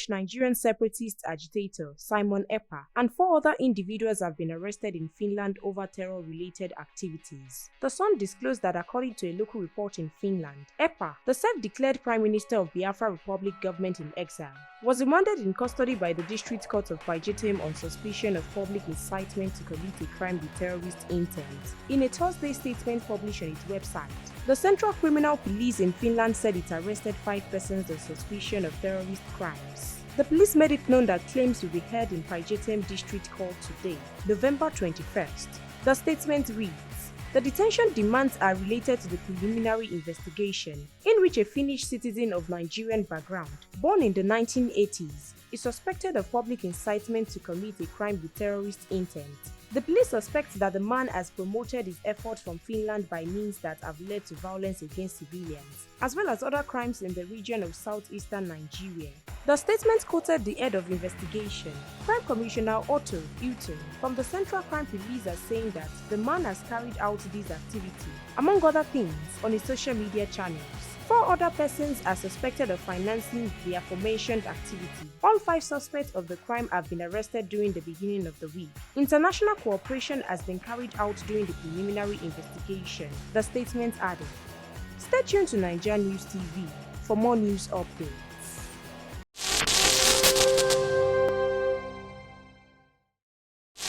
Nigerian separatist agitator Simon Ekpa, and 4 other individuals have been arrested in Finland over terror-related activities. The Sun disclosed that according to a local report in Finland, Ekpa, the self-declared Prime Minister of Biafra Republic government in exile, was remanded in custody by the District Court of Pajetem on suspicion of public incitement to commit a crime with terrorist intent. In a Thursday statement published on its website, the Central Criminal Police in Finland said it arrested 5 persons on suspicion of terrorist crimes. The police made it known that claims will be heard in Pajetem District Court today, November 21st. The statement reads, "The detention demands are related to the preliminary investigation, in which a Finnish citizen of Nigerian background, born in the 1980s, is suspected of public incitement to commit a crime with terrorist intent. The police suspect that the man has promoted his efforts from Finland by means that have led to violence against civilians, as well as other crimes in the region of southeastern Nigeria." The statement quoted the head of investigation, Crime Commissioner Otto Uton, from the Central Crime Police as saying that the man has carried out this activity, among other things, on his social media channels. 4 other persons are suspected of financing the aforementioned activity. All 5 suspects of the crime have been arrested during the beginning of the week. International cooperation has been carried out during the preliminary investigation, the statement added. Stay tuned to NaijaNews TV for more news updates.